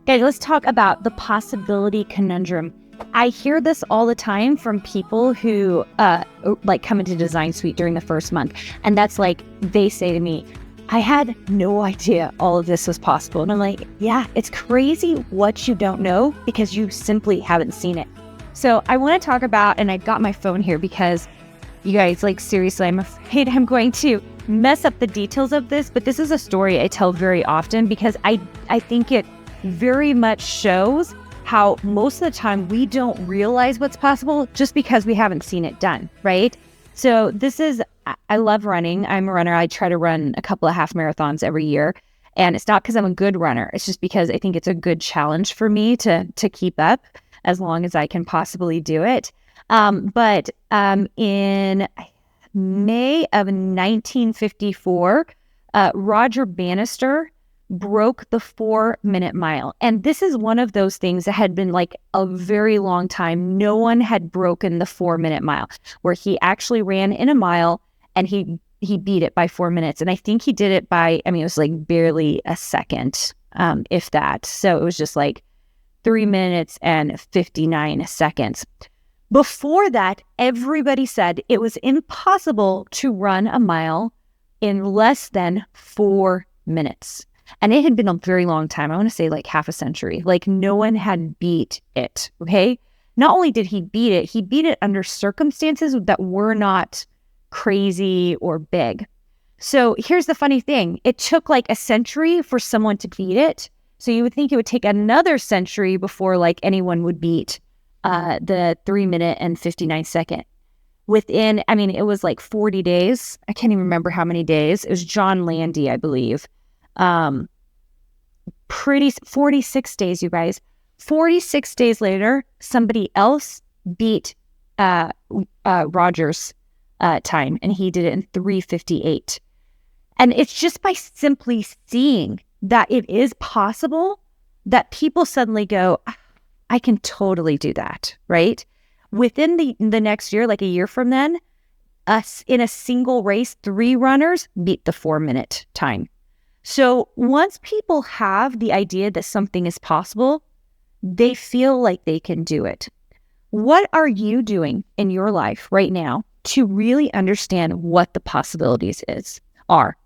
Okay, let's talk about the possibility conundrum. I hear this all the time from people who come into Design Suite during the first month. And that's like, they say to me, I had no idea all of this was possible. And I'm like, yeah, it's crazy what you don't know because you simply haven't seen it. So I want to talk about, and I've got my phone here because you guys, like, seriously, I'm afraid I'm going to mess up the details of this, but this is a story I tell very often because I think it very much shows how most of the time we don't realize what's possible just because we haven't seen it done, right? So this is, I love running. I'm a runner. I try to run a couple of half marathons every year. And it's not because I'm a good runner. It's just because I think it's a good challenge for me to keep up as long as I can possibly do it. But in May of 1954, Roger Bannister broke the 4-minute mile. And this is one of those things that had been like a very long time. No one had broken the 4-minute mile, where he actually ran in a mile and he beat it by 4 minutes. And I think he did it by, it was like barely a second, if that. So it was just like 3 minutes and 59 seconds. Before that, everybody said it was impossible to run a mile in less than 4 minutes. And it had been a very long time. I want to say like half a century. Like no one had beat it, okay? Not only did he beat it under circumstances that were not crazy or big. So here's the funny thing. It took like a century for someone to beat it. So you would think it would take another century before like anyone would beat the 3 minute and 59 second. Within, it was like 40 days. I can't even remember how many days. It was John Landy, I believe. 46 days, you guys. 46 days later, somebody else beat Roger's time, and he did it in 3:58. And it's just by simply seeing that it is possible that people suddenly go, I can totally do that, right? Within the next year, like a year from then, us in a single race, 3 runners beat the 4-minute time. So once people have the idea that something is possible, they feel like they can do it. What are you doing in your life right now to really understand what the possibilities are?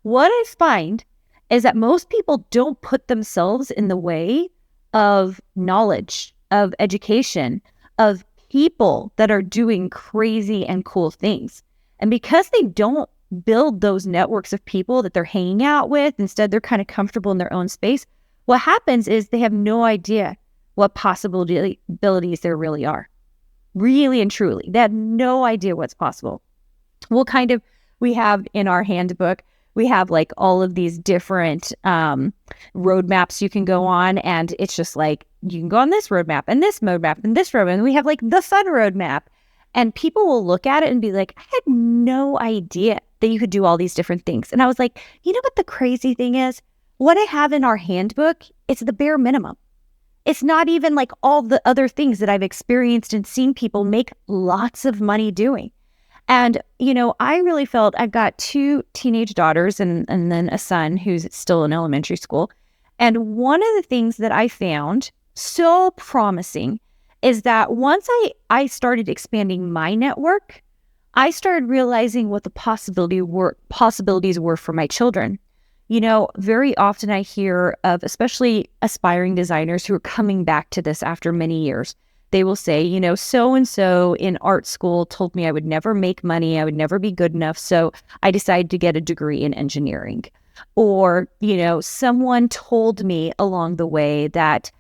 What I find is that most people don't put themselves in the way of knowledge, of education, of people that are doing crazy and cool things. And because they don't build those networks of people that they're hanging out with, instead they're kind of comfortable in their own space, what happens is they have no idea what possibilities there really are. Really and truly. They have no idea what's possible. We have in our handbook, we have like all of these different roadmaps you can go on, and it's just like, you can go on this roadmap and this roadmap and this roadmap, and we have like the fun roadmap. And people will look at it and be like, I had no idea that you could do all these different things. And I was like, you know what the crazy thing is? What I have in our handbook, it's the bare minimum. It's not even like all the other things that I've experienced and seen people make lots of money doing. And, I really felt, I've got 2 teenage daughters and then a son who's still in elementary school. And one of the things that I found so promising is that once I started expanding my network, I started realizing what the possibilities were for my children. Very often I hear of, especially aspiring designers who are coming back to this after many years. They will say, so-and-so in art school told me I would never make money, I would never be good enough, so I decided to get a degree in engineering. Or, someone told me along the way that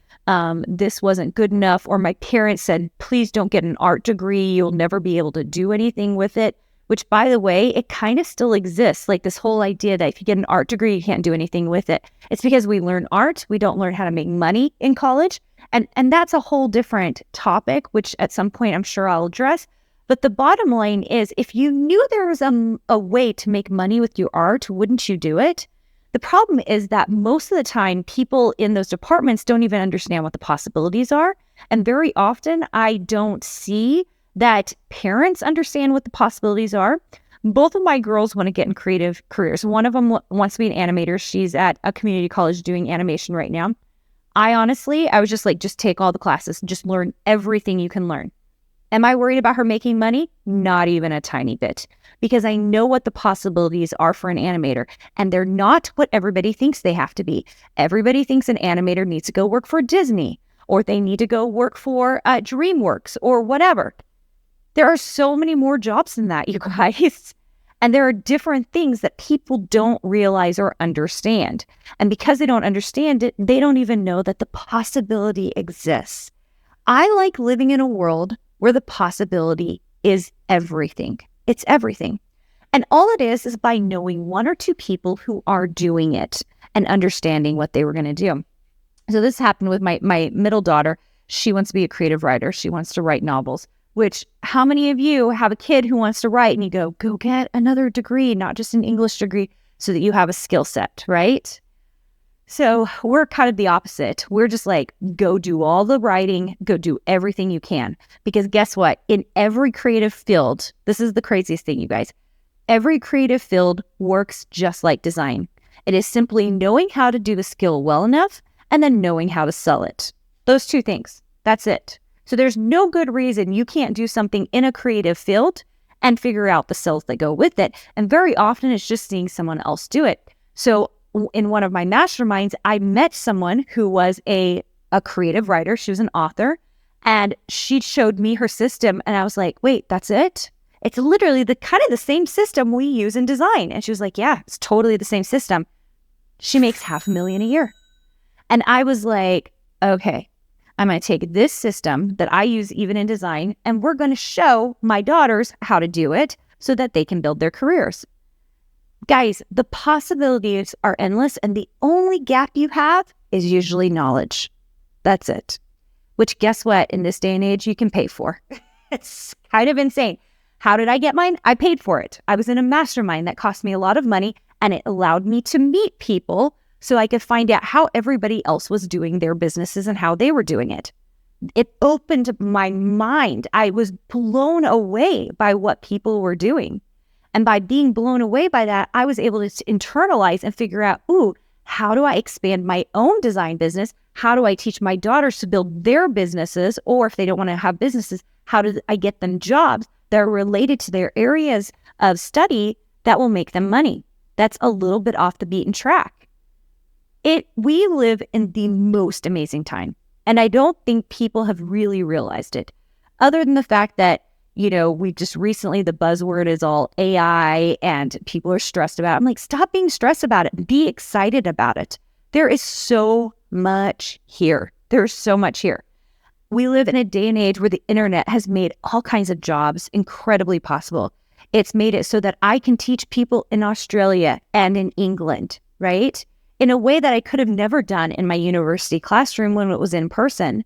this wasn't good enough, or my parents said, please don't get an art degree, you'll never be able to do anything with it, which, by the way, it kind of still exists. Like this whole idea that if you get an art degree, you can't do anything with it. It's because we learn art, we don't learn how to make money in college. And that's a whole different topic, which at some point I'm sure I'll address. But the bottom line is, if you knew there was a way to make money with your art, wouldn't you do it? The problem is that most of the time, people in those departments don't even understand what the possibilities are. And very often, I don't see that parents understand what the possibilities are. Both of my girls want to get in creative careers. One of them wants to be an animator. She's at a community college doing animation right now. I was just like, just take all the classes, just learn everything you can learn. Am I worried about her making money? Not even a tiny bit, because I know what the possibilities are for an animator, and they're not what everybody thinks they have to be. Everybody thinks an animator needs to go work for Disney, or they need to go work for DreamWorks or whatever. There are so many more jobs than that, you guys. And there are different things that people don't realize or understand. And because they don't understand it, they don't even know that the possibility exists. I like living in a world where the possibility is everything. It's everything. And all it is by knowing one or two people who are doing it and understanding what they were going to do. So this happened with my middle daughter. She wants to be a creative writer. She wants to write novels, which how many of you have a kid who wants to write and you go get another degree, not just an English degree, so that you have a skill set, right? So we're kind of the opposite. We're just like, go do all the writing, go do everything you can. Because guess what? In every creative field, this is the craziest thing, you guys. Every creative field works just like design. It is simply knowing how to do the skill well enough and then knowing how to sell it. Those two things. That's it. So there's no good reason you can't do something in a creative field and figure out the sales that go with it. And very often it's just seeing someone else do it. So in one of my masterminds, I met someone who was a creative writer. She was an author, and she showed me her system. And I was like, wait, that's it? It's literally the kind of the same system we use in design. And she was like, yeah, it's totally the same system. She makes $500,000 a year. And I was like, okay, I'm going to take this system that I use even in design, and we're going to show my daughters how to do it so that they can build their careers. Guys, the possibilities are endless, and the only gap you have is usually knowledge. That's it. Which, guess what? In this day and age, you can pay for. It's kind of insane. How did I get mine? I paid for it. I was in a mastermind that cost me a lot of money, and it allowed me to meet people so I could find out how everybody else was doing their businesses and how they were doing it. It opened my mind. I was blown away by what people were doing. And by being blown away by that, I was able to internalize and figure out, how do I expand my own design business? How do I teach my daughters to build their businesses? Or if they don't want to have businesses, how do I get them jobs that are related to their areas of study that will make them money? That's a little bit off the beaten track. We live in the most amazing time. And I don't think people have really realized it, other than the fact that we just recently, the buzzword is all AI and people are stressed about it. I'm like, stop being stressed about it. Be excited about it. There is so much here. There's so much here. We live in a day and age where the internet has made all kinds of jobs incredibly possible. It's made it so that I can teach people in Australia and in England, right? In a way that I could have never done in my university classroom when it was in person.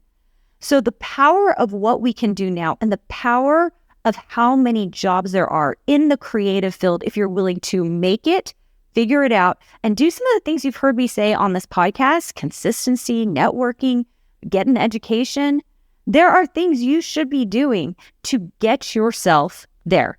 So the power of what we can do now and the power of how many jobs there are in the creative field, if you're willing to make it, figure it out, and do some of the things you've heard me say on this podcast: consistency, networking, get an education. There are things you should be doing to get yourself there.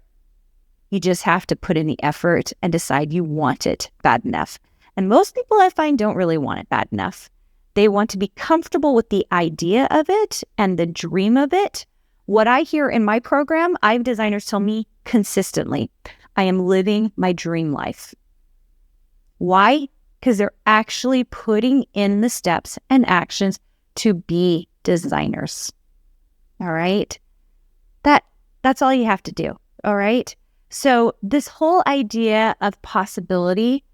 You just have to put in the effort and decide you want it bad enough. And most people I find don't really want it bad enough. They want to be comfortable with the idea of it and the dream of it. What I hear in my program, I have designers tell me consistently, I am living my dream life. Why? Because they're actually putting in the steps and actions to be designers. All right? That's all you have to do. All right? So this whole idea of possibility,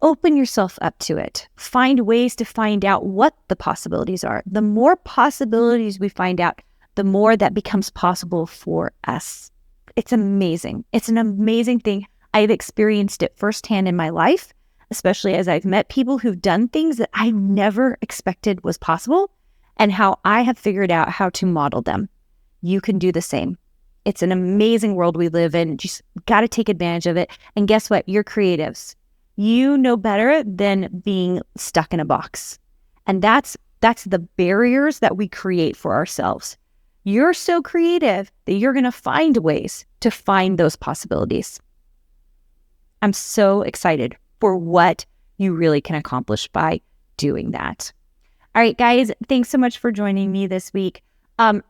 open yourself up to it. Find ways to find out what the possibilities are. The more possibilities we find out, the more that becomes possible for us. It's amazing. It's an amazing thing. I've experienced it firsthand in my life, especially as I've met people who've done things that I never expected was possible, and how I have figured out how to model them. You can do the same. It's an amazing world we live in. Just got to take advantage of it. And guess what? You're creatives. You know better than being stuck in a box. And that's the barriers that we create for ourselves. You're so creative that you're going to find ways to find those possibilities. I'm so excited for what you really can accomplish by doing that. All right, guys, thanks so much for joining me this week.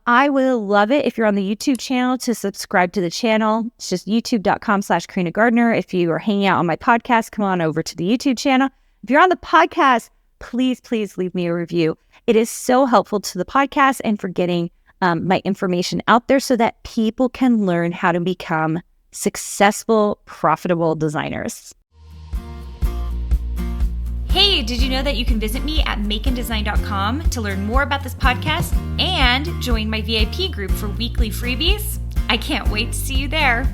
I will love it if you're on the YouTube channel to subscribe to the channel. It's just youtube.com/Carina Gardner. If you are hanging out on my podcast, come on over to the YouTube channel. If you're on the podcast, please leave me a review. It is so helpful to the podcast and for getting my information out there so that people can learn how to become successful, profitable designers. Hey, did you know that you can visit me at makeanddesign.com to learn more about this podcast and join my VIP group for weekly freebies? I can't wait to see you there.